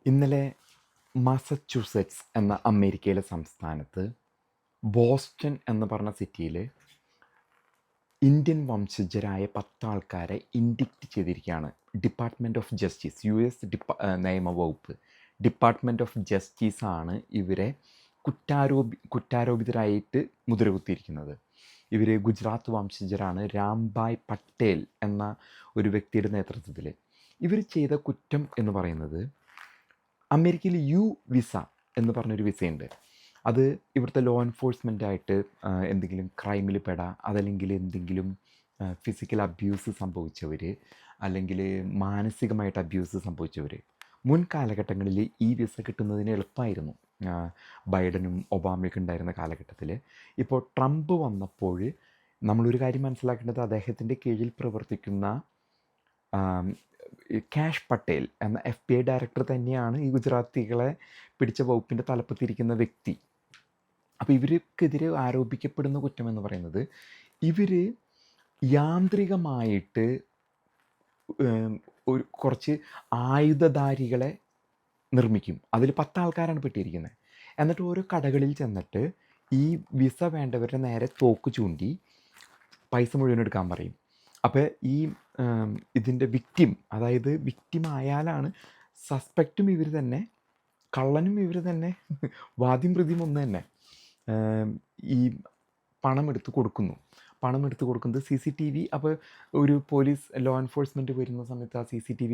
ഇന്നലെ മാസച്യൂസെറ്റ്സ് എന്ന അമേരിക്കയിലെ സംസ്ഥാനത്ത് ബോസ്റ്റൺ എന്ന് പറഞ്ഞ സിറ്റിയിൽ ഇന്ത്യൻ വംശജരായ 10 ആൾക്കാരെ ഇൻഡിക്റ്റ് ചെയ്തിരിക്കുകയാണ് ഡിപ്പാർട്ട്മെൻറ്റ് ഓഫ് ജസ്റ്റിസ്. നിയമവകുപ്പ് ഡിപ്പാർട്ട്മെൻറ്റ് ഓഫ് ജസ്റ്റിസാണ് ഇവരെ കുറ്റാരോപിതരായിട്ട് മുദ്രകുത്തിയിരിക്കുന്നത്. ഇവർ ഗുജറാത്ത് വംശജരാണ്. രാംഭായ് പട്ടേൽ എന്ന ഒരു വ്യക്തിയുടെ നേതൃത്വത്തിൽ ഇവർ ചെയ്ത കുറ്റം എന്ന് പറയുന്നത്, അമേരിക്കയിൽ വിസ എന്ന് പറഞ്ഞൊരു വിസയുണ്ട്. അത് ഇവിടുത്തെ ലോ എൻഫോഴ്സ്മെൻറ്റായിട്ട് എന്തെങ്കിലും ക്രൈമിൽ പെടാം, അതല്ലെങ്കിൽ എന്തെങ്കിലും ഫിസിക്കൽ അബ്യൂസ് സംഭവിച്ചവർ, അല്ലെങ്കിൽ മാനസികമായിട്ട് അബ്യൂസ് സംഭവിച്ചവർ. മുൻ കാലഘട്ടങ്ങളിൽ ഈ വിസ കിട്ടുന്നതിന് എളുപ്പമായിരുന്നു, ബൈഡനും ഒബാമയൊക്കെ ഉണ്ടായിരുന്ന കാലഘട്ടത്തിൽ. ഇപ്പോൾ ട്രംപ് വന്നപ്പോൾ നമ്മളൊരു കാര്യം മനസ്സിലാക്കേണ്ടത്, അദ്ദേഹത്തിൻ്റെ കീഴിൽ പ്രവർത്തിക്കുന്ന കാഷ് പട്ടേൽ എന്ന FBI ഡയറക്ടർ തന്നെയാണ് ഈ ഗുജറാത്തികളെ പിടിച്ച വകുപ്പിൻ്റെ തലപ്പത്തിരിക്കുന്ന വ്യക്തി. അപ്പോൾ ഇവർക്കെതിരെ ആരോപിക്കപ്പെടുന്ന കുറ്റമെന്ന് പറയുന്നത്, ഇവർ യാന്ത്രികമായിട്ട് ഒരു കുറച്ച് ആയുധധാരികളെ നിർമ്മിക്കും. അതിൽ 10 ആൾക്കാരാണ് പെട്ടിരിക്കുന്നത്. എന്നിട്ട് ഓരോ കടകളിൽ ചെന്നിട്ട് ഈ വിസ വേണ്ടവരുടെ നേരെ തോക്ക് ചൂണ്ടി പൈസ മുഴുവൻ എടുക്കാൻ പറയും. അപ്പോൾ ഈ ഇതിൻ്റെ വിക്റ്റിം, അതായത് വിക്റ്റിം ആയാലാണ് സസ്പെക്റ്റും ഇവർ തന്നെ, കള്ളനും ഇവർ തന്നെ, വാദ്യം പ്രതിയും ഒന്ന് തന്നെ. ഈ പണം എടുത്ത് കൊടുക്കുന്നത് CCTV. അപ്പോൾ ഒരു പോലീസ് ലോ എൻഫോഴ്സ്മെൻറ്റ് വരുന്ന സമയത്ത് ആ CCTV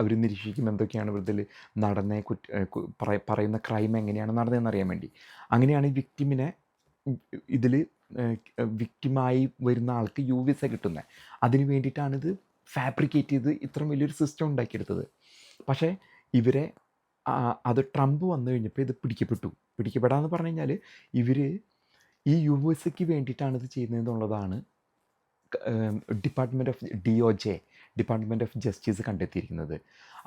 അവർ നിരീക്ഷിക്കും, എന്തൊക്കെയാണ് ഇതിൽ നടന്ന പറയുന്ന ക്രൈം എങ്ങനെയാണ് നടന്നതെന്ന് അറിയാൻ വേണ്ടി. അങ്ങനെയാണ് ഈ വിക്റ്റിമിനെ, ഇതിൽ വിക്റ്റിമായി വരുന്ന ആൾക്ക് വിസ കിട്ടുന്നത്. അതിന് വേണ്ടിയിട്ടാണിത് ഫാബ്രിക്കേറ്റ് ചെയ്ത് ഇത്രയും വലിയൊരു സിസ്റ്റം ഉണ്ടാക്കിയെടുത്തത്. പക്ഷേ ഇവരെ അത് ട്രംപ് വന്നു കഴിഞ്ഞപ്പോൾ ഇത് പിടിക്കപ്പെടാന്ന് പറഞ്ഞു കഴിഞ്ഞാൽ ഇവർ ഈ വിസയ്ക്ക് വേണ്ടിയിട്ടാണ് ഇത് ചെയ്യുന്നതെന്നുള്ളതാണ് ഡിപ്പാർട്ട്മെൻറ്റ് ഓഫ് ജസ്റ്റിസ് കണ്ടെത്തിയിരിക്കുന്നത്.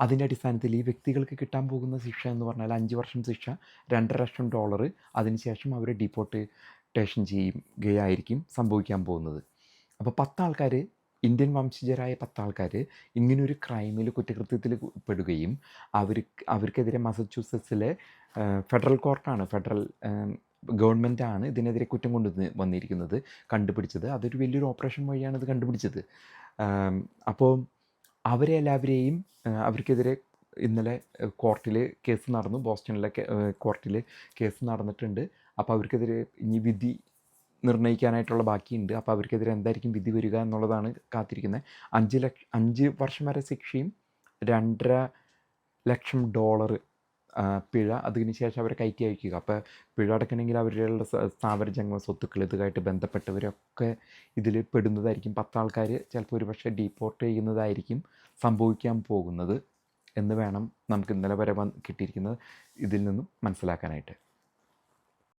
അതിൻ്റെ അടിസ്ഥാനത്തിൽ ഈ വ്യക്തികൾക്ക് കിട്ടാൻ പോകുന്ന ശിക്ഷ എന്ന് പറഞ്ഞാൽ 5 വർഷം ശിക്ഷ, $2.5 ലക്ഷം. അതിനുശേഷം അവരെ ഡിപ്പോർട്ടേഷൻ ചെയ്യുകയായിരിക്കും സംഭവിക്കാൻ പോകുന്നത്. അപ്പോൾ 10 ആൾക്കാർ, ഇന്ത്യൻ വംശജരായ 10 ആൾക്കാർ ഇങ്ങനൊരു ക്രൈമിൽ, കുറ്റകൃത്യത്തിൽ പെടുകയും അവർക്കെതിരെ മസാച്യൂസെറ്റ്സിലെ ഫെഡറൽ കോർട്ടാണ്, ഗവൺമെൻറ്റാണ് ഇതിനെതിരെ കുറ്റം വന്നിരിക്കുന്നത്, കണ്ടുപിടിച്ചത്. അതൊരു വലിയൊരു ഓപ്പറേഷൻ വഴിയാണ് ഇത് കണ്ടുപിടിച്ചത്. അപ്പോൾ അവരെ എല്ലാവരെയും, അവർക്കെതിരെ ഇന്നലെ കോർട്ടിൽ കേസ് നടന്നു, ബോസ്റ്റണിലെ കോർട്ടിൽ കേസ് നടന്നിട്ടുണ്ട്. അപ്പോൾ അവർക്കെതിരെ ഇനി വിധി നിർണ്ണയിക്കാനായിട്ടുള്ള ബാക്കിയുണ്ട്. അപ്പോൾ അവർക്കെതിരെ എന്തായിരിക്കും വിധി വരിക എന്നുള്ളതാണ് കാത്തിരിക്കുന്നത്. 5 വർഷം വരെ ശിക്ഷയും $2.5 ലക്ഷം പിഴ. അതിനുശേഷം അവരെ കയറ്റി അയക്കുക. അപ്പോൾ പിഴ അടക്കണമെങ്കിൽ അവരുടെ സ്ഥാവര ജംഗമ സ്വത്തുക്കൾ, ഇതുമായിട്ട് ബന്ധപ്പെട്ടവരൊക്കെ ഇതിൽ പെടുന്നതായിരിക്കും. 10 ആൾക്കാർ ചിലപ്പോൾ ഒരുപക്ഷെ ഡീപ്പോർട്ട് ചെയ്യുന്നതായിരിക്കും സംഭവിക്കാൻ പോകുന്നത് എന്ന് വേണം നമുക്ക് ഇന്നലെ വരെ കിട്ടിയിരിക്കുന്നത് ഇതിൽ നിന്നും മനസ്സിലാക്കാനായിട്ട്.